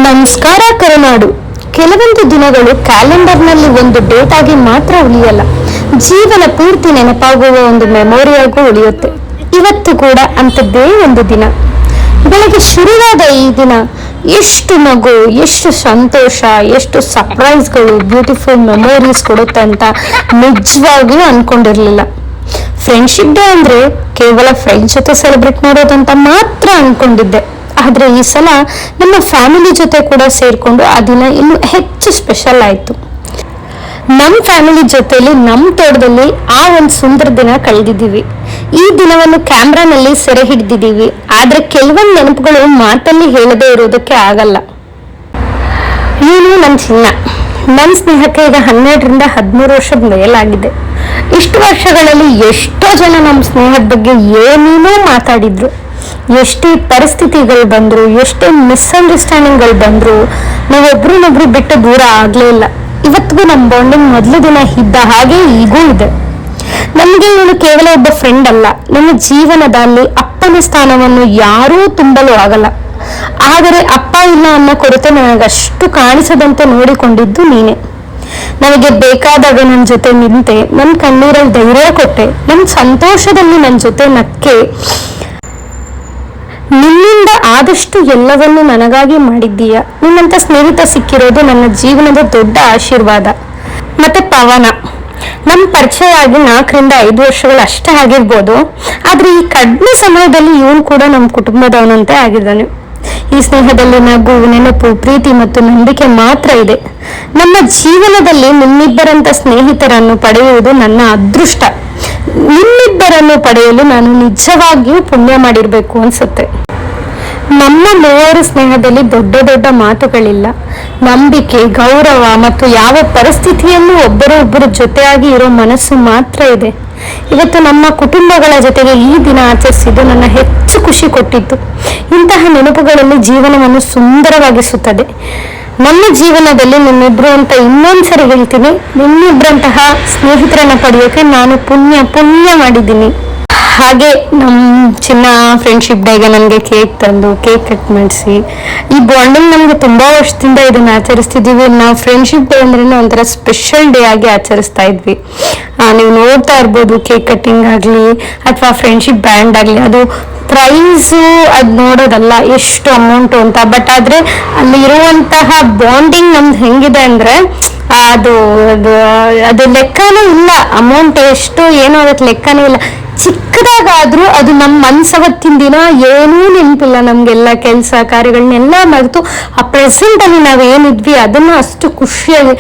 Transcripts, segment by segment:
ನಮಸ್ಕಾರ ಕರುನಾಡು. ಕೆಲವೊಂದು ದಿನಗಳು ಕ್ಯಾಲೆಂಡರ್ನಲ್ಲಿ ಒಂದು ಡೇಟ್ ಆಗಿ ಮಾತ್ರ ಉಳಿಯಲ್ಲ, ಜೀವನ ಪೂರ್ತಿ ನೆನಪಾಗುವ ಒಂದು ಮೆಮೊರಿಯಾಗೂ ಉಳಿಯುತ್ತೆ. ಇವತ್ತು ಕೂಡ ಅಂಥದ್ದೇ ಒಂದು ದಿನ. ಬೆಳಗ್ಗೆ ಶುರುವಾದ ಈ ದಿನ ಎಷ್ಟು ನಗು, ಎಷ್ಟು ಸಂತೋಷ, ಎಷ್ಟು ಸರ್ಪ್ರೈಸ್ಗಳು, ಬ್ಯೂಟಿಫುಲ್ ಮೆಮೊರೀಸ್ ಕೊಡುತ್ತೆ ಅಂತ ನಿಜವಾಗಿಯೂ ಅನ್ಕೊಂಡಿರ್ಲಿಲ್ಲ. ಫ್ರೆಂಡ್ಶಿಪ್ ಡೇ ಅಂದ್ರೆ ಕೇವಲ ಫ್ರೆಂಡ್ಸ್ ಜೊತೆ ಸೆಲೆಬ್ರೇಟ್ ಮಾಡೋದಂತ ಮಾತ್ರ ಅನ್ಕೊಂಡಿದ್ದೆ. ಆದ್ರೆ ಈ ಸಲ ನಮ್ಮ ಫ್ಯಾಮಿಲಿ ಜೊತೆ ಕೂಡ ಸೇರ್ಕೊಂಡು ಆ ದಿನ ಇನ್ನೂ ಹೆಚ್ಚು ಸ್ಪೆಷಲ್ ಆಯ್ತು. ನಮ್ಮ ಫ್ಯಾಮಿಲಿ ಜೊತೆಲಿ ನಮ್ಮ ತೋಟದಲ್ಲಿ ಆ ಒಂದು ಸುಂದರ ದಿನ ಕಳೆದಿದ್ದೀವಿ. ಈ ದಿನವನ್ನು ಕ್ಯಾಮ್ರಾನಲ್ಲಿ ಸೆರೆ ಹಿಡಿದಿದ್ದೀವಿ. ಆದ್ರೆ ಕೆಲವೊಂದು ನೆನಪುಗಳು ಮಾತಲ್ಲಿ ಹೇಳದೇ ಇರೋದಕ್ಕೆ ಆಗಲ್ಲ. ನೀನು ನನ್ನ ಚಿನ್ನ. ನನ್ನ ಸ್ನೇಹಕ್ಕೆ ಈಗ 12ರಿಂದ 13 ವರ್ಷದ ಮೇಲಾಗಿದೆ. ಇಷ್ಟು ವರ್ಷಗಳಲ್ಲಿ ಎಷ್ಟೋ ಜನ ನಮ್ಮ ಸ್ನೇಹದ ಬಗ್ಗೆ ಏನೇನೋ ಮಾತಾಡಿದ್ರು, ಎಷ್ಟೇ ಪರಿಸ್ಥಿತಿಗಳು ಬಂದ್ರು, ಎಷ್ಟೇ ಮಿಸ್ಅಂಡರ್ಸ್ಟ್ಯಾಂಡಿಂಗ್ಗಳು ಬಂದ್ರು, ನಾವೊಬ್ರನ್ನೊಬ್ರು ಬಿಟ್ಟು ದೂರ ಆಗ್ಲೇ ಇಲ್ಲ. ಇವತ್ತಿಗೂ ನಮ್ಮ ಬಾಂಡಿಂಗ್ ಮೊದಲು ದಿನ ಇದ್ದ ಹಾಗೆ ಈಗೂ ಇದೆ. ನಮಗೆ ಇವನು ಕೇವಲ ಒಬ್ಬ ಫ್ರೆಂಡ್ ಅಲ್ಲ, ನನ್ನ ಜೀವನದಲ್ಲಿ ಅಪ್ಪನ ಸ್ಥಾನವನ್ನು ಯಾರೂ ತುಂಬಲು ಆಗಲ್ಲ. ಆದರೆ ಅಪ್ಪ ಇಲ್ಲ ಅನ್ನೋ ಕೊರತೆ ನನಗಷ್ಟು ಕಾಣಿಸದಂತೆ ನೋಡಿಕೊಂಡಿದ್ದು ನೀನೆ. ನನಗೆ ಬೇಕಾದಾಗ ನನ್ನ ಜೊತೆ ನಿಂತೆ, ನನ್ನ ಕಣ್ಣೀರಲ್ಲಿ ಧೈರ್ಯ ಕೊಟ್ಟೆ, ನನ್ನ ಸಂತೋಷದಲ್ಲಿ ನನ್ನ ಜೊತೆ ನಕ್ಕೆ. ನಿನ್ನಿಂದ ಆದಷ್ಟು ಎಲ್ಲವನ್ನೂ ನನಗಾಗಿ ಮಾಡಿದ್ದೀಯ. ನಿನ್ನಂತ ಸ್ನೇಹಿತ ಸಿಕ್ಕಿರೋದು ನನ್ನ ಜೀವನದ ದೊಡ್ಡ ಆಶೀರ್ವಾದ. ಮತ್ತೆ ಪವನ, ನಮ್ಮ ಪರಿಚಯ ಆಗಿ 4ರಿಂದ 5 ವರ್ಷಗಳು ಅಷ್ಟೇ ಆಗಿರ್ಬೋದು. ಆದ್ರೆ ಈ ಕಡಿಮೆ ಸಮಯದಲ್ಲಿ ಇವನು ಕೂಡ ನಮ್ಮ ಕುಟುಂಬದವನಂತೆ ಆಗಿದ್ದಾನೆ. ಈ ಸ್ನೇಹದಲ್ಲಿ ನಗು, ನೆನಪು, ಪ್ರೀತಿ ಮತ್ತು ನಂಬಿಕೆ ಮಾತ್ರ ಇದೆ. ನಮ್ಮ ಜೀವನದಲ್ಲಿ ನಿಮ್ಮಿಬ್ಬರಂತ ಸ್ನೇಹಿತರನ್ನು ಪಡೆಯುವುದು ನನ್ನ ಅದೃಷ್ಟ. ನಿಮ್ಮಿಬ್ಬರನ್ನು ಪಡೆಯಲು ನಾನು ನಿಜವಾಗಿಯೂ ಪುಣ್ಯ ಮಾಡಿರ್ಬೇಕು ಅನ್ಸುತ್ತೆ. ನಮ್ಮ ಮೂವರು ಸ್ನೇಹದಲ್ಲಿ ದೊಡ್ಡ ದೊಡ್ಡ ಮಾತುಗಳಿಲ್ಲ. ನಂಬಿಕೆ, ಗೌರವ ಮತ್ತು ಯಾವ ಪರಿಸ್ಥಿತಿಯಲ್ಲೂ ಒಬ್ಬರೊಬ್ಬರು ಜೊತೆಯಾಗಿ ಇರೋ ಮನಸ್ಸು ಮಾತ್ರ ಇದೆ. ಇವತ್ತು ನಮ್ಮ ಕುಟುಂಬಗಳ ಜೊತೆಗೆ ಈ ದಿನ ಆಚರಿಸಿದ್ದು ನನ್ನ ಹೆಚ್ಚು ಖುಷಿ ಕೊಟ್ಟಿತ್ತು. ಇಂತಹ ನೆನಪುಗಳಲ್ಲಿ ಜೀವನವನ್ನು ಸುಂದರವಾಗಿಸುತ್ತದೆ. ನನ್ನ ಜೀವನದಲ್ಲಿ ನಿಮ್ಮಿಬ್ರು ಅಂತ ಇನ್ನೊಂದ್ಸರಿ ಹೇಳ್ತೀನಿ, ನಿಮ್ಮಿಬ್ರಂತಹ ಸ್ನೇಹಿತರನ್ನ ಪಡೆಯೋಕೆ ನಾನು ಪುಣ್ಯ ಮಾಡಿದ್ದೀನಿ. ಹಾಗೆ ನಮ್ಮ ಚಿನ್ನ ಫ್ರೆಂಡ್ಶಿಪ್ ಡೇಗೆ ನನಗೆ ಕೇಕ್ ತಂದು ಕೇಕ್ ಕಟ್ ಮಾಡಿಸಿ, ಈ ಬಾಂಡಿಂಗ್ ನಮಗೆ ತುಂಬಾ ವರ್ಷದಿಂದ ಇದನ್ನ ಆಚರಿಸ್ತಿದ್ದೀವಿ. ನಾವು ಫ್ರೆಂಡ್ಶಿಪ್ ಡೇ ಅಂದ್ರೆ ಒಂಥರ ಸ್ಪೆಷಲ್ ಡೇ ಆಗಿ ಆಚರಿಸ್ತಾ ಇದ್ವಿ. ನೀವು ನೋಡ್ತಾ ಇರ್ಬೋದು, ಕೇಕ್ ಕಟ್ಟಿಂಗ್ ಆಗಲಿ ಅಥವಾ ಫ್ರೆಂಡ್ಶಿಪ್ ಬ್ಯಾಂಡ್ ಆಗಲಿ, ಅದು ಪ್ರೈಸು ಅದು ನೋಡೋದಲ್ಲ ಎಷ್ಟು ಅಮೌಂಟು ಅಂತ. ಬಟ್ ಆದ್ರೆ ಅಲ್ಲಿ ಇರುವಂತಹ ಬಾಂಡಿಂಗ್ ನಮ್ದು ಹೆಂಗಿದೆ ಅಂದ್ರೆ ಅದು ಲೆಕ್ಕನೂ ಇಲ್ಲ. ಅಮೌಂಟ್ ಎಷ್ಟು ಏನೋ ಅದಕ್ಕೆ ಲೆಕ್ಕನೂ ಇಲ್ಲ. ಚಿಕ್ಕದಾಗಾದ್ರೂ ಅದು ನಮ್ಮ ಮನ್ಸವತ್ತಿನ ದಿನ ಏನೂ ನೆನಪಿಲ್ಲ. ನಮ್ಗೆಲ್ಲ ಕೆಲಸ ಕಾರ್ಯಗಳನ್ನೆಲ್ಲ ಮರೆತು ಆ ಪ್ರೆಸೆಂಟ್ ಅಲ್ಲಿ ನಾವ್ ಏನಿದ್ವಿ ಅದನ್ನ ಅಷ್ಟು ಖುಷಿಯಾಗಿ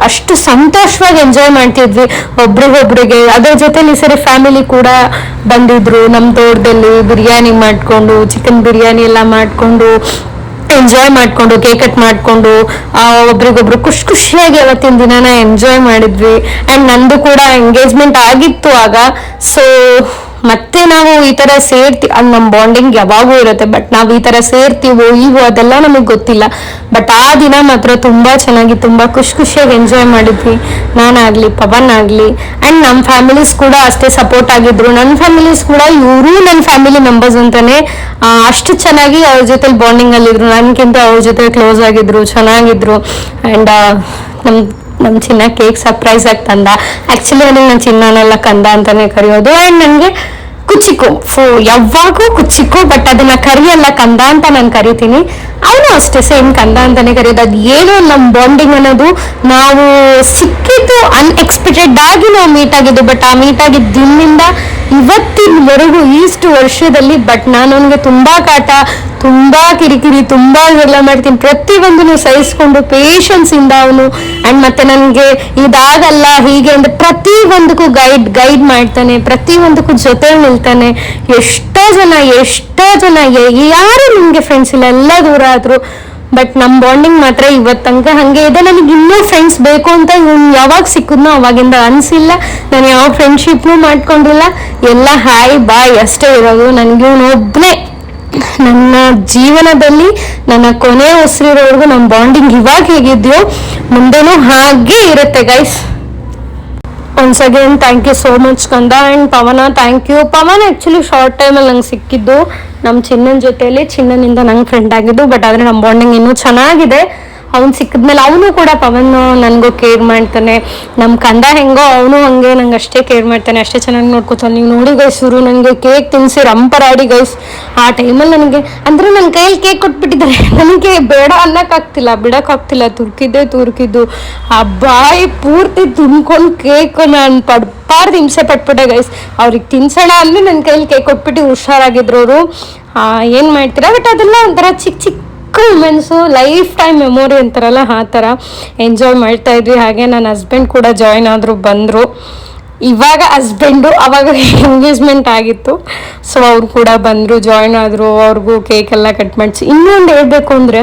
ಅಷ್ಟು ಸಂತೋಷವಾಗಿ ಎಂಜಾಯ್ ಮಾಡ್ತಿದ್ವಿ ಒಬ್ರಿಗೊಬ್ರಿಗೆ. ಅದ್ರ ಜೊತೆಲಿ ಸರಿ ಫ್ಯಾಮಿಲಿ ಕೂಡ ಬಂದಿದ್ರು. ನಮ್ಮ ತೋಟದಲ್ಲಿ ಬಿರಿಯಾನಿ ಮಾಡ್ಕೊಂಡು, ಚಿಕನ್ ಬಿರಿಯಾನಿ ಎಲ್ಲ ಮಾಡ್ಕೊಂಡು ಎಂಜಾಯ್ ಮಾಡ್ಕೊಂಡು, ಕೇಕ್ ಕಟ್ ಮಾಡ್ಕೊಂಡು ಒಬ್ರಿಗೊಬ್ರು ಖುಷಿಯಾಗಿ ಅವತ್ತಿನ ದಿನಾನ ಎಂಜಾಯ್ ಮಾಡಿದ್ವಿ. ಅಂಡ್ ನಂದು ಕೂಡ ಎಂಗೇಜ್ಮೆಂಟ್ ಆಗಿತ್ತು ಆಗ. ಸೊ ಮತ್ತೆ ನಾವು ಈ ತರ ಸೇರ್ತೀವಿ, ಅದು ನಮ್ಮ ಬಾಂಡಿಂಗ್ ಯಾವಾಗೂ ಇರುತ್ತೆ. ಬಟ್ ನಾವು ಈ ತರ ಸೇರ್ತೀವೋ ಇವೋ ಅದೆಲ್ಲ ನಮಗೆ ಗೊತ್ತಿಲ್ಲ. ಬಟ್ ಆ ದಿನ ಮಾತ್ರ ತುಂಬಾ ಚೆನ್ನಾಗಿ, ತುಂಬಾ ಖುಷಿಯಾಗಿ ಎಂಜಾಯ್ ಮಾಡಿದ್ವಿ. ನಾನಾಗ್ಲಿ, ಪವನ್ ಆಗ್ಲಿ, ಅಂಡ್ ನಮ್ಮ ಫ್ಯಾಮಿಲೀಸ್ ಕೂಡ ಅಷ್ಟೇ ಸಪೋರ್ಟ್ ಆಗಿದ್ರು. ನನ್ನ ಫ್ಯಾಮಿಲೀಸ್ ಕೂಡ ಇವರು ನನ್ನ ಫ್ಯಾಮಿಲಿ ಮೆಂಬರ್ಸ್ ಅಂತಾನೆ ಅಷ್ಟು ಚೆನ್ನಾಗಿ ಅವ್ರ ಜೊತೆ ಬಾಂಡಿಂಗ್ ಅಲ್ಲಿ ಇದ್ರು. ನನ್ಗಿಂತ ಅವ್ರ ಜೊತೆ ಕ್ಲೋಸ್ ಆಗಿದ್ರು, ಚೆನ್ನಾಗಿದ್ರು. ಅಂಡ್ ನಮ್ ಚಿನ್ನ ಕೇಕ್ ಸರ್ಪ್ರೈಸ್ ಆಗಿ ತಂದ. ಆಕ್ಚುಲಿ ನನಗೆ ನನ್ನ ಚಿನ್ನನೆಲ್ಲ ಕಂದ ಅಂತಾನೆ ಕರೆಯೋದು. ಅಂಡ್ ನನಗೆ ಕುಚಿಕು ಯಾವಾಗೂ ಕುಚಿಕು, ಬಟ್ ಅದನ್ನ ಕರಿಯಲ್ಲ, ಕಂದ ಅಂತ ನಾನು ಕರಿತೀನಿ. ಅವನು ಅಷ್ಟೇ ಸೇಮ್ ಕಂದ ಅಂತಾನೆ ಕರೆಯೋದು. ಅದು ಏನೋ ನಮ್ಮ ಬಾಂಡಿಂಗ್ ಅನ್ನೋದು ನಾವು ಸಿಕ್ಕಿದ್ದು ಅನ್ಎಕ್ಸ್ಪೆಕ್ಟೆಡ್ ಆಗಿ ನಾವು ಮೀಟ್ ಆಗಿದ್ದು. ಬಟ್ ಆ ಮೀಟ್ ಆಗಿದ್ದ ದಿನದಿಂದ ಇವತ್ತಿನವರೆಗೂ ಇಷ್ಟು ವರ್ಷದಲ್ಲಿ ಬಟ್ ನಾನು ಅವನಿಗೆ ತುಂಬಾ ಕಾಟ, ತುಂಬಾ ಕಿರಿಕಿರಿ, ತುಂಬಾ ಎಲ್ಲ ಮಾಡ್ತೀನಿ. ಪ್ರತಿಯೊಂದನ್ನು ಸಹಿಸ್ಕೊಂಡು ಪೇಷನ್ಸ್ ಇಂದ ಅವನು. ಅಂಡ್ ಮತ್ತೆ ನನಗೆ ಇದಾಗಲ್ಲ ಹೀಗೆ ಅಂದ್ರೆ ಪ್ರತಿಯೊಂದಕ್ಕೂ ಗೈಡ್ ಮಾಡ್ತಾನೆ, ಪ್ರತಿಯೊಂದಕ್ಕೂ ಜೊತೆ ನಿಲ್ತಾನೆ. ಎಷ್ಟೋ ಜನ ಯಾರು ನಿಮ್ಗೆ ಫ್ರೆಂಡ್ಸ್ ಇಲ್ಲ, ಎಲ್ಲ ದೂರ ಆದ್ರು. ಬಟ್ ನಮ್ಮ ಬಾಂಡಿಂಗ್ ಮಾತ್ರ ಇವತ್ತಂಕ ಹಂಗೆ ಇದೆ. ನನಗೆ ಇನ್ನೂ ಫ್ರೆಂಡ್ಸ್ ಬೇಕು ಅಂತ ಇವ್ನು ಯಾವಾಗ ಸಿಕ್ಕಿದ್ನೋ ಅವಾಗಿಂದ ಅನ್ಸಿಲ್ಲ. ನಾನು ಯಾವ ಫ್ರೆಂಡ್ಶಿಪ್ನೂ ಮಾಡ್ಕೊಂಡಿಲ್ಲ. ಎಲ್ಲ ಹಾಯ್ ಬಾಯ್ ಅಷ್ಟೇ ಇರೋದು. ನನಗೆ ಇವನೊಬ್ಬನೇ ನನ್ನ ಜೀವನದಲ್ಲಿ ನನ್ನ ಕೊನೆ ಉಸಿರಿರೋವರೆಗೂ ನಮ್ಮ ಬಾಂಡಿಂಗ್ ಇವಾಗ ಹೇಗಿದ್ಯೋ ಮುಂದೆನೂ ಹಾಗೆ ಇರುತ್ತೆ guys. Once again thank you so much ಕಂದ. And Pavana thank you. Pavan actually short ಟೈಮಲ್ಲಿ ನಂಗೆ ಸಿಕ್ಕಿದ್ದು ನಮ್ಮ ಚಿನ್ನನ ಜೊತೆಯಲ್ಲಿ, ಚಿನ್ನನಿಂದ ನಂಗೆ ಫ್ರೆಂಡ್ ಆಗಿದ್ದು. ಬಟ್ ಆದರೆ ನಮ್ಮ ಬಾಂಡಿಂಗ್ ಇನ್ನೂ ಚೆನ್ನಾಗಿದೆ. ಅವ್ನು ಸಿಕ್ಕಿದ್ಮೇಲೆ ಅವನು ಕೂಡ ಪವನ್ ನನಗೂ ಕೇರ್ ಮಾಡ್ತಾನೆ. ನಮ್ಮ ಕಂದ ಹೆಂಗೋ ಅವನು ಹಂಗೆ ನಂಗೆ ಅಷ್ಟೇ ಕೇರ್ ಮಾಡ್ತಾನೆ, ಅಷ್ಟೇ ಚೆನ್ನಾಗಿ ನೋಡ್ಕೊತಾನೆ. ನೀವು ನೋಡಿ ಗೈಸ್, ಇವರು ನನಗೆ ಕೇಕ್ ತಿನ್ನಿಸಿ ರಂಪರಾಡಿ ಗೈಸ್. ಆ ಟೈಮಲ್ಲಿ ನನಗೆ ಅಂದರೆ ನನ್ನ ಕೈಯಲ್ಲಿ ಕೇಕ್ ಕೊಟ್ಬಿಟ್ಟಿದ್ದಾರೆ, ನನಗೆ ಬೇಡ ಅನ್ನೋಕ್ಕಾಗ್ತಿಲ್ಲ, ಬಿಡೋಕ್ಕಾಗ್ತಿಲ್ಲ. ತುರ್ಕಿದ್ದು ಆ ಬಾಯಿ ಪೂರ್ತಿ ತುಂಬ್ಕೊಂಡು ಕೇಕ್ ನಾನು ಪಡ್ಪಾರ್ದು ಹಿಂಸೆ ಪಟ್ಬಿಟ್ಟೆ ಗೈಸ್. ಅವ್ರಿಗೆ ತಿನ್ಸೋಣ ಅಂದರೆ ನನ್ನ ಕೈಯಲ್ಲಿ ಕೇಕ್ ಕೊಟ್ಬಿಟ್ಟು ಹುಷಾರಾಗಿದ್ರು ಅವರು. ಏನು ಮಾಡ್ತೀರಾ, ಬಟ್ ಅದೆಲ್ಲ ಒಂಥರ ಚಿಕ್ಕ ಮೂಮೆಂಟ್ಸು, ಲೈಫ್ ಟೈಮ್ ಮೆಮೊರಿ ಅಂತಾರಲ್ಲ, ಆ ಥರ ಎಂಜಾಯ್ ಮಾಡ್ತಾ ಇದ್ವಿ. ಹಾಗೆ ನನ್ನ ಹಸ್ಬೆಂಡ್ ಕೂಡ ಜಾಯ್ನ್ ಆದರು, ಬಂದರು. ಇವಾಗ ಹಸ್ಬೆಂಡು ಅವಾಗ ಎಂಗೇಜ್ಮೆಂಟ್ ಆಗಿತ್ತು, ಸೊ ಅವ್ರು ಕೂಡ ಬಂದರು, ಜಾಯ್ನ್ ಆದರು. ಅವ್ರಿಗೂ ಕೇಕೆಲ್ಲ ಕಟ್ ಮಾಡಿಸಿ. ಇನ್ನೊಂದು ಹೇಳ್ಬೇಕು ಅಂದರೆ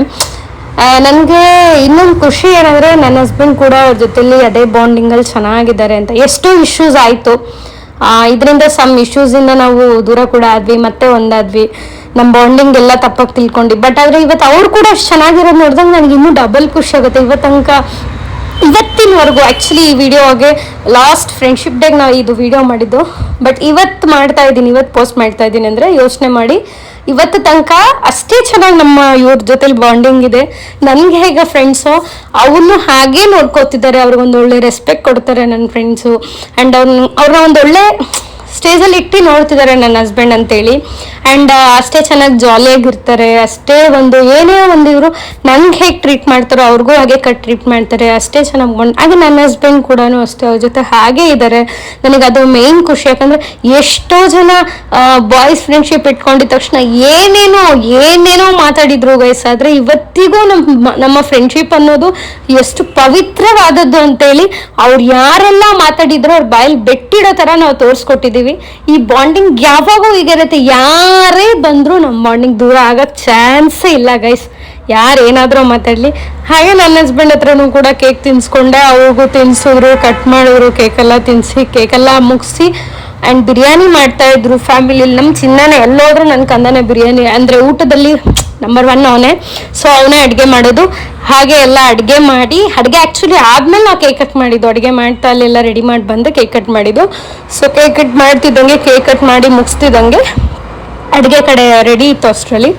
ನನಗೆ ಇನ್ನೊಂದು ಖುಷಿ ಏನಂದರೆ ನನ್ನ ಹಸ್ಬೆಂಡ್ ಕೂಡ ಅವ್ರ ಜೊತೆಲಿ ಅದೇ ಬಾಂಡಿಂಗಲ್ಲಿ ಚೆನ್ನಾಗಿದ್ದಾರೆ ಅಂತ. ಎಷ್ಟೋ ಇಶ್ಯೂಸ್ ಆಯಿತು, ಇದರಿಂದ ಸಮ್ ಇಶ್ಯೂಸಿಂದ ನಾವು ದೂರ ಕೂಡ ಆದ್ವಿ, ಮತ್ತೆ ಒಂದಾದ್ವಿ, ನಮ್ಮ ಬಾಂಡಿಂಗ್ ಎಲ್ಲ ತಪ್ಪಾಗಿ ತಿಳ್ಕೊಂಡು. ಬಟ್ ಆದರೆ ಇವತ್ತು ಅವ್ರು ಕೂಡ ಅಷ್ಟು ಚೆನ್ನಾಗಿರೋದು ನೋಡಿದಾಗ ನನಗೆ ಇನ್ನೂ ಡಬಲ್ ಖುಷಿ ಆಗುತ್ತೆ. ಇವತ್ತಿನವರೆಗೂ ಆ್ಯಕ್ಚುಲಿ ಈ ವಿಡಿಯೋಗೆ ಲಾಸ್ಟ್ ಫ್ರೆಂಡ್ಶಿಪ್ ಡೇಗೆ ನಾವು ಇದು ವಿಡಿಯೋ ಮಾಡಿದ್ದು, ಬಟ್ ಇವತ್ತು ಮಾಡ್ತಾ ಇದ್ದೀನಿ, ಇವತ್ತು ಪೋಸ್ಟ್ ಮಾಡ್ತಾ ಇದ್ದೀನಿ ಅಂದರೆ ಯೋಚನೆ ಮಾಡಿ, ಇವತ್ತು ತನಕ ಅಷ್ಟೇ ಚೆನ್ನಾಗಿ ನಮ್ಮ ಇವ್ರ ಜೊತೆಲಿ ಬಾಂಡಿಂಗ್ ಇದೆ. ನನಗೆ ಹೇಗೆ ಫ್ರೆಂಡ್ಸು ಅವ್ರನ್ನೂ ಹಾಗೇ ನೋಡ್ಕೋತಿದ್ದಾರೆ, ಅವ್ರಿಗೊಂದು ಒಳ್ಳೆ ರೆಸ್ಪೆಕ್ಟ್ ಕೊಡ್ತಾರೆ ನನ್ನ ಫ್ರೆಂಡ್ಸು. ಆ್ಯಂಡ್ ಅವ್ರನ್ನ ಒಂದೊಳ್ಳೆ ಸ್ಟೇಜಲ್ಲಿ ಇಟ್ಟು ನೋಡ್ತಿದ್ದಾರೆ ನನ್ನ ಹಸ್ಬೆಂಡ್ ಅಂತೇಳಿ. ಆ್ಯಂಡ್ ಅಷ್ಟೇ ಚೆನ್ನಾಗಿ ಜಾಲಿಯಾಗಿರ್ತಾರೆ. ಅಷ್ಟೇ ಒಂದು ಏನೇ ಒಂದು ಇವರು ನನಗೆ ಹೇಗೆ ಟ್ರೀಟ್ ಮಾಡ್ತಾರೋ ಅವ್ರಿಗೂ ಹಾಗೆ ಟ್ರೀಟ್ ಮಾಡ್ತಾರೆ. ಅಷ್ಟೇ ಚೆನ್ನಾಗಿ ಹಾಗೆ ನನ್ನ ಹಸ್ಬೆಂಡ್ ಕೂಡ ಅಷ್ಟೇ ಅವ್ರ ಜೊತೆ ಹಾಗೇ ಇದ್ದಾರೆ. ನನಗೆ ಅದು ಮೇನ್ ಖುಷಿ. ಯಾಕಂದರೆ ಎಷ್ಟೋ ಜನ ಬಾಯ್ಸ್ ಫ್ರೆಂಡ್ಶಿಪ್ ಇಟ್ಕೊಂಡಿದ ತಕ್ಷಣ ಏನೇನೋ ಮಾತಾಡಿದ್ರು ಗೈಸ್. ಆದರೆ ಇವತ್ತಿಗೂ ನಮ್ಮ ಫ್ರೆಂಡ್ಶಿಪ್ ಅನ್ನೋದು ಎಷ್ಟು ಪವಿತ್ರವಾದದ್ದು ಅಂತೇಳಿ ಅವ್ರು ಯಾರೆಲ್ಲ ಮಾತಾಡಿದ್ರು ಅವ್ರ ಬಾಯಲ್ಲಿ ಬೆಟ್ಟಿಡೋ ಥರ ನಾವು ತೋರಿಸ್ಕೊಟ್ಟಿದ್ದೀವಿ. ಈ ಬಾಂಡಿಂಗ್ ಯಾವಾಗೂ ಈಗಿರುತ್ತೆ. ಯಾರೇ ಬಂದರೂ ನಮ್ಮ ಬಾಂಡಿಂಗ್ ದೂರ ಆಗೋಕ್ಕೆ ಚಾನ್ಸೇ ಇಲ್ಲ ಗೈಸ್, ಯಾರೇನಾದರೂ ಮಾತಾಡಲಿ. ಹಾಗೆ ನನ್ನ ಹಸ್ಬೆಂಡ್ ಹತ್ರನೂ ಕೂಡ ಕೇಕ್ ತಿನ್ನಿಸ್ಕೊಂಡೆ, ಅವ್ರಿಗೂ ತಿನ್ಸಿದ್ರು, ಕಟ್ ಮಾಡಿದ್ರು, ಕೇಕೆಲ್ಲ ತಿನ್ನಿಸಿ, ಕೇಕೆಲ್ಲ ಮುಗಿಸಿ. ಆ್ಯಂಡ್ ಬಿರಿಯಾನಿ ಮಾಡ್ತಾಯಿದ್ರು ಫ್ಯಾಮಿಲಿಯಲ್ಲಿ. ನಮ್ಮ ಚಿನ್ನನೇ ಎಲ್ಲೋದ್ರೂ ನನ್ನ ಕಂದನೇ ಬಿರಿಯಾನಿ ಅಂದರೆ ಊಟದಲ್ಲಿ ನಂಬರ್ 1 ಅವನೇ. ಸೊ ಅವನೇ ಅಡುಗೆ ಮಾಡೋದು. ಹಾಗೆ ಎಲ್ಲ ಅಡುಗೆ ಮಾಡಿ, ಅಡುಗೆ ಆ್ಯಕ್ಚುಲಿ ಆದಮೇಲೆ ನಾವು ಕೇಕ್ ಕಟ್ ಮಾಡಿದ್ದು. ಅಡುಗೆ ಮಾಡ್ತಾ ಅಲ್ಲೆಲ್ಲ ರೆಡಿ ಮಾಡಿ ಬಂದು ಕೇಕ್ ಕಟ್ ಮಾಡಿದ್ದು. ಸೊ ಕೇಕ್ ಕಟ್ ಮಾಡ್ತಿದ್ದಂಗೆ, ಕೇಕ್ ಕಟ್ ಮಾಡಿ ಮುಗಿಸ್ತಿದ್ದಂಗೆ ಅಡುಗೆ ಕಡೆ ರೆಡಿ ಇತ್ತು. ಅಷ್ಟರಲ್ಲಿ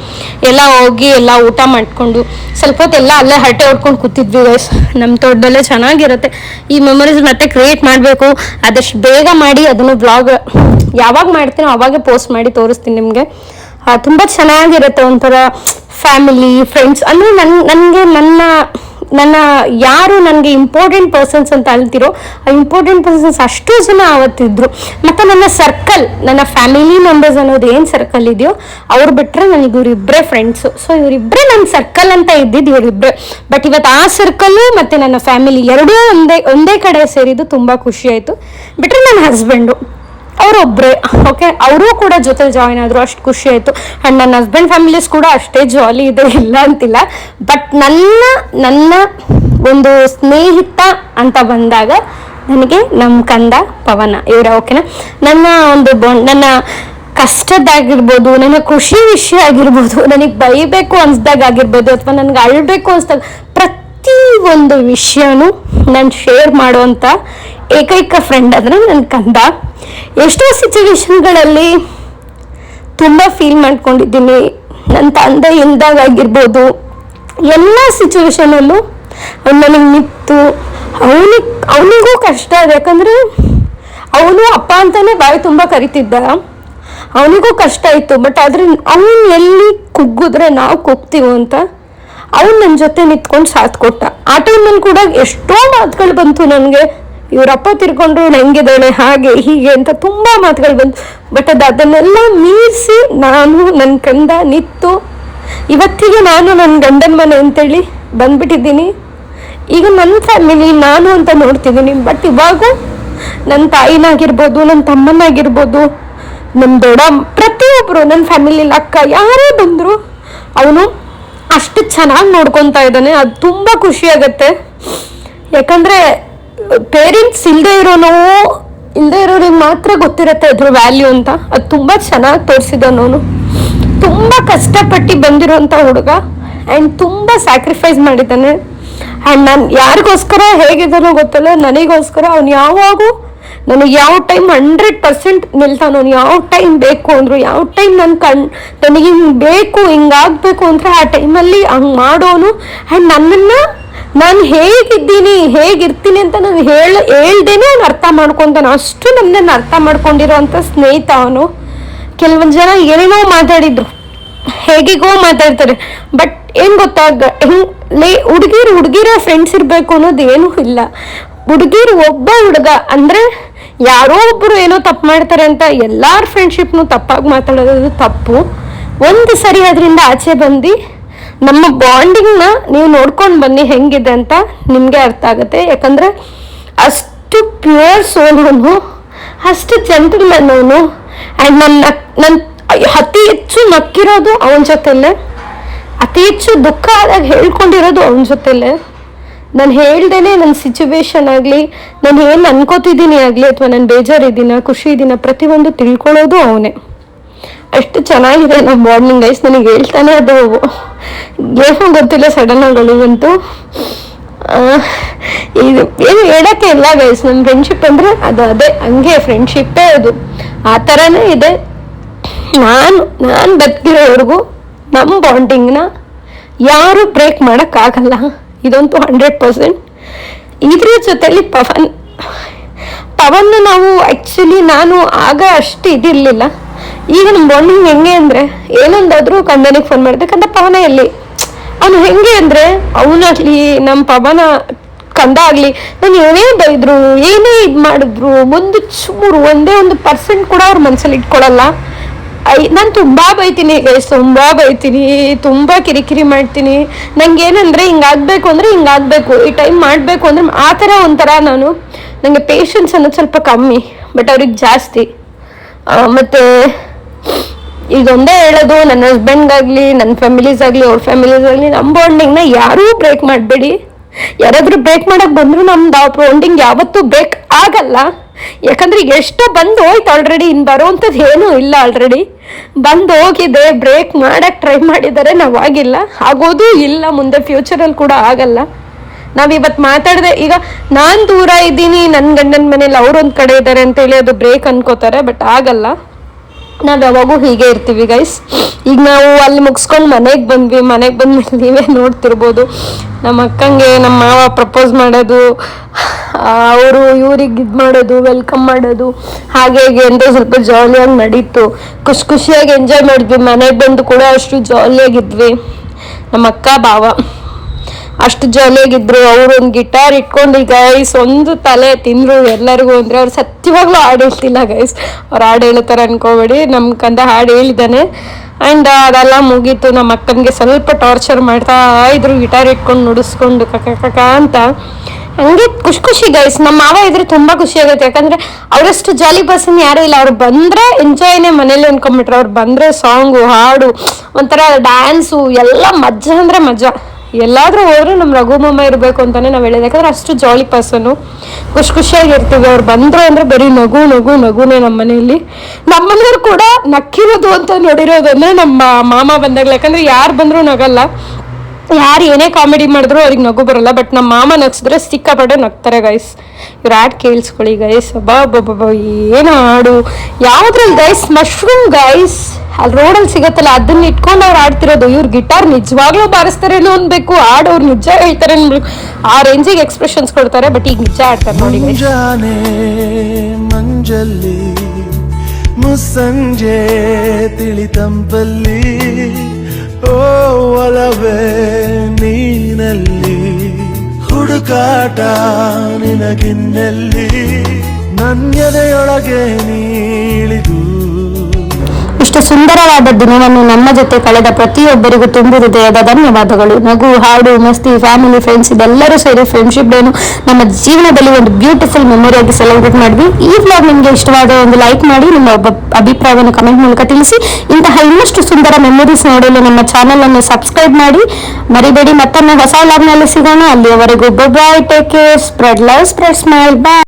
ಎಲ್ಲ ಹೋಗಿ ಎಲ್ಲ ಊಟ ಮಾಡಿಕೊಂಡು ಸ್ವಲ್ಪ ಹೊತ್ತೆಲ್ಲ ಅಲ್ಲೇ ಹರಟೆ ಹೊಡ್ಕೊಂಡು ಕೂತಿದ್ವಿ ಗೈಸ್. ನಮ್ಮ ತೋಟದಲ್ಲೇ ಚೆನ್ನಾಗಿರುತ್ತೆ. ಈ ಮೆಮೊರೀಸ್ ಮತ್ತೆ ಕ್ರಿಯೇಟ್ ಮಾಡಬೇಕು, ಆದಷ್ಟು ಬೇಗ ಮಾಡಿ ಅದನ್ನು ಬ್ಲಾಗ್ ಯಾವಾಗ ಮಾಡ್ತೀನೋ ಅವಾಗೇ ಪೋಸ್ಟ್ ಮಾಡಿ ತೋರಿಸ್ತೀನಿ ನಿಮಗೆ. ತುಂಬ ಚೆನ್ನಾಗಿರುತ್ತೆ. ಒಂಥರ ಫ್ಯಾಮಿಲಿ, ಫ್ರೆಂಡ್ಸ್ ಅಂದರೆ ನನಗೆ ನನ್ನ ಯಾರು ನನಗೆ ಇಂಪಾರ್ಟೆಂಟ್ ಪರ್ಸನ್ಸ್ ಅಂತ ಅಳ್ತಿರೋ ಆ ಇಂಪಾರ್ಟೆಂಟ್ ಪರ್ಸನ್ಸ್ ಅಷ್ಟು ಜನ ಆವತ್ತಿದ್ರು. ಮತ್ತು ನನ್ನ ಸರ್ಕಲ್, ನನ್ನ ಫ್ಯಾಮಿಲಿ ಮೆಂಬರ್ಸ್ ಅನ್ನೋದು ಏನು ಸರ್ಕಲ್ ಇದೆಯೋ ಅವ್ರು ಬಿಟ್ಟರೆ ನನಗೆ ಇವರಿಬ್ಬರೇ ಫ್ರೆಂಡ್ಸು. ಸೊ ಇವರಿಬ್ಬರೇ ನನ್ನ ಸರ್ಕಲ್ ಅಂತ ಇದ್ದಿದ್ದು ಇವರಿಬ್ಬರೇ. ಬಟ್ ಇವತ್ತು ಆ ಸರ್ಕಲ್ಲು ಮತ್ತು ನನ್ನ ಫ್ಯಾಮಿಲಿ ಎರಡೂ ಒಂದೇ ಕಡೆ ಸೇರಿದ್ದು ತುಂಬ ಖುಷಿ ಆಯಿತು. ಬಿಟ್ಟರೆ ನನ್ನ ಹಸ್ಬೆಂಡು ಅವರೊಬ್ಬರೇ, ಓಕೆ, ಅವರೂ ಕೂಡ ಜೊತೆ ಜಾಯ್ನ್ ಆದರು, ಅಷ್ಟು ಖುಷಿ ಆಯಿತು. ಆ್ಯಂಡ್ ನನ್ನ ಹಸ್ಬೆಂಡ್ ಫ್ಯಾಮಿಲೀಸ್ ಕೂಡ ಅಷ್ಟೇ ಜಾಲಿ ಇದೆ, ಇಲ್ಲ ಅಂತಿಲ್ಲ. ಬಟ್ ನನ್ನ ಒಂದು ಸ್ನೇಹಿತ ಅಂತ ಬಂದಾಗ ನನಗೆ ನಮ್ಮ ಕಂದ ಪವನ ಇವರೇ, ಓಕೆನಾ. ನನ್ನ ಕಷ್ಟದಾಗಿರ್ಬೋದು, ನನ್ನ ಖುಷಿ ವಿಷಯ ಆಗಿರ್ಬೋದು, ನನಗೆ ಬೈಬೇಕು ಅನ್ಸ್ದಾಗ ಆಗಿರ್ಬೋದು, ಅಥವಾ ನನಗೆ ಅಳಬೇಕು ಅನ್ಸ್ದಾಗ ಪ್ರತಿ ಒಂದು ವಿಷಯನೂ ನಾನು ಶೇರ್ ಮಾಡುವಂಥ ಏಕೈಕ ಫ್ರೆಂಡ್ ಅಂದರೆ ನನ್ನ ಕಂದ. ಎಷ್ಟೋ ಸಿಚುವೇಶನ್ಗಳಲ್ಲಿ ತುಂಬ ಫೀಲ್ ಮಾಡ್ಕೊಂಡಿದ್ದೀನಿ. ನನ್ನ ತಂದೆ ಇಲ್ದಾಗ ಆಗಿರ್ಬೋದು, ಎಲ್ಲ ಸಿಚುವೇಶನಲ್ಲೂ ಅವ್ನು ನನಗೆ ನಿಂತು ಅವನಿಗೂ ಕಷ್ಟ ಇದೆ. ಯಾಕಂದರೆ ಅವನು ಅಪ್ಪ ಅಂತಲೇ ಬಾಯಿ ತುಂಬ ಕರಿತಿದ್ದ, ಅವನಿಗೂ ಕಷ್ಟ ಇತ್ತು. ಬಟ್ ಆದರೆ ಅವನು ಎಲ್ಲಿ ಕುಗ್ಗಿದ್ರೆ ನಾವು ಕುಗ್ತೀವೋ ಅಂತ ಅವ್ನು ನನ್ನ ಜೊತೆ ನಿಂತ್ಕೊಂಡು ಸಾಥ್ ಕೊಟ್ಟ. ಆ ಟೈಮಲ್ಲಿ ಕೂಡ ಎಷ್ಟೋ ಮಾತುಗಳು ಬಂತು ನನಗೆ. ಇವರಪ್ಪ ತಿರ್ಕೊಂಡ್ರು, ಹೆಂಗಿದ್ದಾಳೆ, ಹಾಗೆ ಹೀಗೆ ಅಂತ ತುಂಬ ಮಾತುಗಳು ಬಂತು. ಬಟ್ ಅದನ್ನೆಲ್ಲ ಮೀರಿಸಿ ನಾನು ನನ್ನ ಕಂದ ನಿಂತು ಇವತ್ತಿಗೆ ನಾನು ನನ್ನ ಗಂಡನ ಮನೆ ಅಂತೇಳಿ ಬಂದ್ಬಿಟ್ಟಿದ್ದೀನಿ. ಈಗ ನನ್ನ ಫ್ಯಾಮಿಲಿ ನಾನು ಅಂತ ನೋಡ್ತಿದ್ದೀನಿ. ಬಟ್ ಇವಾಗೂ ನನ್ನ ತಾಯಿನಾಗಿರ್ಬೋದು, ನನ್ನ ತಮ್ಮನಾಗಿರ್ಬೋದು, ನಮ್ಮ ದೊಡ್ಡ ಪ್ರತಿಯೊಬ್ಬರು ನನ್ನ ಫ್ಯಾಮಿಲಿಲಿ ಅಕ್ಕ ಯಾರೇ ಬಂದರು ಅವನು ಅಷ್ಟು ಚೆನ್ನಾಗಿ ನೋಡ್ಕೊತಾ ಇದ್ದಾನೆ. ಅದು ತುಂಬ ಖುಷಿಯಾಗತ್ತೆ. ಯಾಕಂದರೆ ಪೇರೆಂಟ್ಸ್ ಇಲ್ಲದೆ ಇರೋರಿಗೆ ಮಾತ್ರ ಗೊತ್ತಿರುತ್ತೆ ಅದ್ರ ವ್ಯಾಲ್ಯೂ ಅಂತ. ಅದು ತುಂಬ ಚೆನ್ನಾಗಿ ತೋರಿಸಿದವನು. ತುಂಬ ಕಷ್ಟಪಟ್ಟು ಬಂದಿರೋಂಥ ಹುಡುಗ ಆ್ಯಂಡ್ ತುಂಬ ಸ್ಯಾಕ್ರಿಫೈಸ್ ಮಾಡಿದ್ದಾನೆ. ಆ್ಯಂಡ್ ನಾನು ಯಾರಿಗೋಸ್ಕರ ಹೇಗಿದ್ದಾನೋ ಗೊತ್ತಲ್ಲ, ನನಗೋಸ್ಕರ ಅವ್ನು ಯಾವಾಗೂ ನನಗೆ ಯಾವ ಟೈಮ್ 100% ನಿಲ್ತಾನೋ, ಯಾವ ಟೈಮ್ ಬೇಕು ಅಂದ್ರು, ಯಾವ ಟೈಮ್ ನನಗೆ ಹಿಂಗೆ ಬೇಕು, ಹಿಂಗಾಗಬೇಕು ಅಂದರೆ ಆ ಟೈಮಲ್ಲಿ ಹಂಗೆ ಮಾಡೋನು. ಆ್ಯಂಡ್ ನನ್ನನ್ನು ನಾನು ಹೇಗಿದ್ದೀನಿ ಹೇಗಿರ್ತೀನಿ ಅಂತ ನಾನು ಹೇಳ್ದೇನೆ ಅವ್ನು ಅರ್ಥ ಮಾಡ್ಕೊತಾನೆ. ಅಷ್ಟು ನನ್ನನ್ನು ಅರ್ಥ ಮಾಡ್ಕೊಂಡಿರೋ ಅಂಥ ಸ್ನೇಹಿತ ಅವನು. ಕೆಲವೊಂದು ಜನ ಏನೇನೋ ಮಾತಾಡಿದ್ರು, ಹೇಗಿಗೋ ಮಾತಾಡ್ತಾರೆ, ಬಟ್ ಏನು ಗೊತ್ತಾ, ಹುಡುಗಿರ ಫ್ರೆಂಡ್ಸ್ ಇರಬೇಕು ಅನ್ನೋದು ಏನೂ ಇಲ್ಲ. ಒಬ್ಬ ಹುಡುಗ ಅಂದರೆ ಯಾರೋ ಒಬ್ಬರು ಏನೋ ತಪ್ಪು ಮಾಡ್ತಾರೆ ಅಂತ ಎಲ್ಲಾರ ಫ್ರೆಂಡ್ಶಿಪ್ನು ತಪ್ಪಾಗಿ ಮಾತಾಡೋದು ತಪ್ಪು. ಒಂದು ಸರಿ ಅದರಿಂದ ಆಚೆ ಬಂದು ನಮ್ಮ ಬಾಂಡಿಂಗ್ನ ನೀವು ನೋಡ್ಕೊಂಡು ಬನ್ನಿ ಹೆಂಗಿದೆ ಅಂತ ನಿಮಗೆ ಅರ್ಥ ಆಗುತ್ತೆ. ಯಾಕಂದರೆ ಅಷ್ಟು ಪ್ಯೂರ್ ಸೋಲ್ ಅವನು, ಅಷ್ಟು ಜೆಂಟಲ್ಮನ್ ಅವನು. ಆ್ಯಂಡ್ ನನ್ನ ಅತಿ ಹೆಚ್ಚು ನಕ್ಕಿರೋದು ಅವನ ಜೊತೆಲೆ, ಅತಿ ಹೆಚ್ಚು ದುಃಖ ಆದಾಗ ಹೇಳ್ಕೊಂಡಿರೋದು ಅವನ ಜೊತೆಲೆ. ನಾನು ಹೇಳ್ದೇನೆ ನನ್ನ ಸಿಚುವೇಶನ್ ಆಗಲಿ, ನಾನು ಏನು ಅನ್ಕೋತಿದ್ದೀನಿ ಆಗಲಿ, ಅಥವಾ ನಾನು ಬೇಜಾರಿದ್ದೀನ ಖುಷಿ ಇದ್ದೀನ ಪ್ರತಿಯೊಂದು ತಿಳ್ಕೊಳ್ಳೋದು ಅವನೇ. ಅಷ್ಟು ಚೆನ್ನಾಗಿದೆ ನಮ್ಮ ಬಾಂಡಿಂಗ್ ಗೈಸ್. ನನಗೆ ಹೇಳ್ತಾನೆ ಅದು ಏನೋ ಗೊತ್ತಿಲ್ಲ, ಸಡನ್ ಆಗಿ ಅಳುವಂತೂ. ಇದು ಏನು ಹೇಳೋಕ್ಕೆ ಇಲ್ಲ ಗೈಸ್, ನಮ್ಮ ಫ್ರೆಂಡ್ಶಿಪ್ ಅಂದರೆ ಅದೇ ಹಂಗೆ ಫ್ರೆಂಡ್ಶಿಪ್ಪೇ ಅದು, ಆ ಥರನೇ ಇದೆ. ನಾನು ಬದುಕಿರೋವರೆಗೂ ನಮ್ಮ ಬಾಂಡಿಂಗ್ನ ಯಾರು ಬ್ರೇಕ್ ಮಾಡೋಕ್ಕಾಗಲ್ಲ, ಇದಂತೂ 100%. ಇದ್ರ ಜೊತೆಲಿ ಪವನ್ ನಾವು ಆ್ಯಕ್ಚುಲಿ ನಾನು ಆಗ ಅಷ್ಟು ಇದಿರಲಿಲ್ಲ. ಈಗ ನಮ್ಮ ಬಾಂಡಿಂಗ್ ಹೆಂಗೆ ಅಂದರೆ ಏನೊಂದಾದರೂ ಕಂದನಿಗೆ ಫೋನ್ ಮಾಡಬೇಕಂತ ಪವನ ಎಲ್ಲಿ ಅವನು ಹೆಂಗೆ ಅಂದರೆ ಅವನಾಗಲಿ ನಮ್ಮ ಪವನ ಕಂದ ಆಗಲಿ ನಾನು ಏನೇ ಬೈದ್ರು ಏನೇ ಇದು ಮಾಡಿದ್ರು ಒಂದೇ ಒಂದು ಪರ್ಸೆಂಟ್ ಕೂಡ ಅವ್ರ ಮನಸ್ಸಲ್ಲಿ ಇಟ್ಕೊಳ್ಳಲ್ಲ. ನಾನು ತುಂಬ ಬೈತೀನಿ ಗೈಸ್, ತುಂಬ ಕಿರಿಕಿರಿ ಮಾಡ್ತೀನಿ. ನಂಗೆ ಏನಂದರೆ ಹಿಂಗಾಗಬೇಕು ಅಂದರೆ ಹಿಂಗಾಗಬೇಕು, ಈ ಟೈಮ್ ಮಾಡಬೇಕು ಅಂದರೆ ಆ ಥರ ಒಂಥರ ನನಗೆ ಪೇಷನ್ಸ್ ಅನ್ನೋದು ಸ್ವಲ್ಪ ಕಮ್ಮಿ, ಬಟ್ ಅವ್ರಿಗೆ ಜಾಸ್ತಿ. ಮತ್ತು ಇದೊಂದೇ ಹೇಳೋದು, ನನ್ನ ಹಸ್ಬೆಂಡ್ಗಾಗಲಿ ನನ್ನ ಫ್ಯಾಮಿಲೀಸಾಗಲಿ ಅವ್ರ ಫ್ಯಾಮಿಲೀಸಾಗಲಿ ನಮ್ಮ ಬಾಂಡಿಂಗ್ನ ಯಾರೂ ಬ್ರೇಕ್ ಮಾಡಬೇಡಿ. ಯಾರಾದರೂ ಬ್ರೇಕ್ ಮಾಡೋಕ್ಕೆ ಬಂದರೂ ನಮ್ದು ಆ ಬಾಂಡಿಂಗ್ ಯಾವತ್ತೂ ಬ್ರೇಕ್ ಆಗಲ್ಲ. ಯಾಕಂದ್ರೆ ಈಗ ಎಷ್ಟೋ ಬಂದು ಹೋಯ್ತು ಆಲ್ರೆಡಿ, ಇನ್ನು ಬರೋವಂಥದ್ದು ಏನೂ ಇಲ್ಲ. ಆಲ್ರೆಡಿ ಬಂದು ಹೋಗಿದೆ, ಬ್ರೇಕ್ ಮಾಡಕ್ಕೆ ಟ್ರೈ ಮಾಡಿದ್ದಾರೆ, ನಾವು ಆಗಿಲ್ಲ, ಆಗೋದು ಇಲ್ಲ, ಮುಂದೆ ಫ್ಯೂಚರಲ್ಲಿ ಕೂಡ ಆಗಲ್ಲ. ನಾವಿವತ್ತು ಮಾತಾಡಿದೆ, ಈಗ ನಾನು ದೂರ ಇದ್ದೀನಿ, ನನ್ನ ಗಂಡನ ಮನೇಲಿ ಅವ್ರೊಂದು ಕಡೆ ಇದ್ದಾರೆ ಅಂತೇಳಿ ಅದು ಬ್ರೇಕ್ ಅನ್ಕೋತಾರೆ, ಬಟ್ ಆಗಲ್ಲ. ನಾವು ಯಾವಾಗೂ ಹೀಗೆ ಇರ್ತೀವಿ ಗೈಸ್. ಈಗ ನಾವು ಅಲ್ಲಿ ಮುಗಿಸ್ಕೊಂಡು ಮನೆಗೆ ಬಂದ್ಮೇಲೆ ನೀವೇ ನೋಡ್ತಿರ್ಬೋದು ನಮ್ಮ ಅಕ್ಕಂಗೆ ನಮ್ಮ ಮಾವ ಪ್ರಪೋಸ್ ಮಾಡೋದು, ಅವರು ಇವ್ರಿಗೆ ಇದು ಮಾಡೋದು, ವೆಲ್ಕಮ್ ಮಾಡೋದು, ಹಾಗೆ ಅಂತ ಸ್ವಲ್ಪ ಜಾಲಿಯಾಗಿ ನಡೀತು. ಖುಷಿಯಾಗಿ ಎಂಜಾಯ್ ಮಾಡಿದ್ವಿ. ಮನೆಗೆ ಬಂದು ಕೂಡ ಅಷ್ಟು ಜಾಲಿಯಾಗಿದ್ವಿ. ನಮ್ಮ ಅಕ್ಕ ಭಾವ ಅಷ್ಟು ಜಾಲಿಯಾಗಿದ್ರು. ಅವರು ಒಂದು ಗಿಟಾರ್ ಇಟ್ಕೊಂಡು ಗೈಸ್ ಒಂದು ತಲೆ ತಿಂದರು ಎಲ್ಲರಿಗೂ. ಅಂದರೆ ಅವ್ರು ಸತ್ಯವಾಗ್ಲೂ ಹಾಡು ಹೇಳ್ತಿಲ್ಲ ಗೈಸ್, ಅವ್ರು ಹಾಡು ಹೇಳ್ತಾರೆ ಅನ್ಕೋಬೇಡಿ, ನಮ್ಮ ಕಂದ ಹಾಡು ಹೇಳಿದ್ದಾನೆ. ಆ್ಯಂಡ್ ಅದೆಲ್ಲ ಮುಗೀತು. ನಮ್ಮ ಅಕ್ಕನಿಗೆ ಸ್ವಲ್ಪ ಟಾರ್ಚರ್ ಮಾಡ್ತಾ ಇದ್ರು, ಗಿಟಾರ್ ಇಟ್ಕೊಂಡು ನುಡಿಸ್ಕೊಂಡು ಕಕ ಅಂತ. ಹಂಗೆ ಖುಷಿ ಗೈಸ್. ನಮ್ಮ ಮಾವ ಇದ್ರೆ ತುಂಬ ಖುಷಿ ಆಗುತ್ತೆ, ಯಾಕಂದರೆ ಅವರಷ್ಟು ಜಾಲಿ ಪರ್ಸನ್ ಯಾರೂ ಇಲ್ಲ. ಅವ್ರು ಬಂದರೆ ಎಂಜಾಯ್ನೇ ಮನೇಲಿ ಅನ್ಕೊಂಬಿಟ್ರೆ, ಅವ್ರು ಬಂದರೆ ಸಾಂಗು ಹಾಡು ಒಂಥರ ಡ್ಯಾನ್ಸು ಎಲ್ಲ ಮಜಾ ಅಂದರೆ ಮಜಾ. ಎಲ್ಲಾದರೂ ಹೋದರೂ ನಮ್ಮ ರಘುಮಮ್ಮ ಇರಬೇಕು ಅಂತಲೇ ನಾವು ಹೇಳಿದೆ, ಯಾಕಂದರೆ ಅಷ್ಟು ಜಾಲಿ ಪರ್ಸನ್ನು. ಖುಷಿಯಾಗಿರ್ತೀವಿ. ಅವ್ರು ಬಂದರು ಅಂದರೆ ಬರೀ ನಗುನೇ ನಮ್ಮ ಮನೆಯವ್ರು ಕೂಡ ನಕ್ಕಿರೋದು ಅಂತ ನೋಡಿರೋದನ್ನೇ ನಮ್ಮ ಮಾಮ ಬಂದಾಗಲೇ. ಯಾಕಂದರೆ ಯಾರು ಬಂದರೂ ನಗಲ್ಲ, ಯಾರು ಏನೇ ಕಾಮಿಡಿ ಮಾಡಿದ್ರು ಅವ್ರಿಗೆ ನಗು ಬರೋಲ್ಲ, ಬಟ್ ನಮ್ಮ ಮಾಮ ನಗ್ಸಿದ್ರೆ ಸಿಕ್ಕಾಪಟ್ಟೆ ನಗ್ತಾರೆ ಗೈಸ್. ಇವ್ರು ಹಾಡು ಕೇಳಿಸ್ಕೊಳ್ಳಿ ಗೈಸ್. ಏನು ಹಾಡು ಯಾವುದ್ರಲ್ಲಿ ಗೈಸ್, ಮಶ್ರೂಮ್ ಗೈಸ್, ಅಲ್ಲಿ ರೋಡಲ್ಲಿ ಸಿಗತ್ತಲ್ಲ ಅದನ್ನ ಇಟ್ಕೊಂಡು ಅವ್ರು ಆಡ್ತಿರೋದು. ಇವ್ರು ಗಿಟಾರ್ ನಿಜವಾಗ್ಲೂ ಬಾರಿಸ್ತಾರೇನೋ ಅನ್ಬೇಕು, ಹಾಡು ಅವ್ರು ನಿಜ ಹೇಳ್ತಾರೆ ಅನ್ಬೇಕು, ಆ ರೇಂಜಿಗೆ ಎಕ್ಸ್ಪ್ರೆಷನ್ಸ್ ಕೊಡ್ತಾರೆ. ಬಟ್ ಈಗ ನಿಜ ಆಡ್ತಾರೆ ನೋಡಿ ಗೈಸ್. ಮಂಜಲ್ಲಿ ಮುಸ್ಸಂಜೆ ತಿಳಿತಂಪಲ್ಲಿ ಓ ಒಲವೇ ನೀನಲ್ಲಿ ಹುಡುಕಾಟ ನಿನಗಿನ್ನಲ್ಲಿ ನನ್ಯದೆಯೊಳಗೆ ನೀಳಿದು. ಇಷ್ಟು ಸುಂದರವಾದ ದಿನವನ್ನು ನಮ್ಮ ಜೊತೆ ಕಳೆದ ಪ್ರತಿಯೊಬ್ಬರಿಗೂ ತುಂಬು ಹೃದಯದ ಧನ್ಯವಾದಗಳು. ನಗು, ಹಾಡು, ಮಸ್ತಿ, ಫ್ಯಾಮಿಲಿ, ಫ್ರೆಂಡ್ಸ್ ಇದೆಲ್ಲರೂ ಸೇರಿ ಫ್ರೆಂಡ್ಶಿಪ್ ಡೇನು ನಮ್ಮ ಜೀವನದಲ್ಲಿ ಒಂದು ಬ್ಯೂಟಿಫುಲ್ ಮೆಮೊರಿಯಾಗಿ ಸೆಲೆಬ್ರೇಟ್ ಮಾಡಿದ್ವಿ. ಈ ವ್ಲಾಗ್ ನಿಮಗೆ ಇಷ್ಟವಾದ ಒಂದು ಲೈಕ್ ಮಾಡಿ, ನಿಮ್ಮ ಅಭಿಪ್ರಾಯವನ್ನು ಕಮೆಂಟ್ ಮೂಲಕ ತಿಳಿಸಿ. ಇಂತಹ ಇನ್ನಷ್ಟು ಸುಂದರ ಮೆಮೊರೀಸ್ ನೋಡಲು ನಮ್ಮ ಚಾನಲ್ ಅನ್ನು ಸಬ್ಸ್ಕ್ರೈಬ್ ಮಾಡಿ ಮರಿಬೇಡಿ. ಮತ್ತೊಮ್ಮೆ ಹೊಸ ವ್ಲಾಗ್ನಲ್ಲಿ ಸಿಗೋಣ. ಅಲ್ಲಿಯವರೆಗೂ bye, take care, spread love, spread smile, ಬಾಯ್.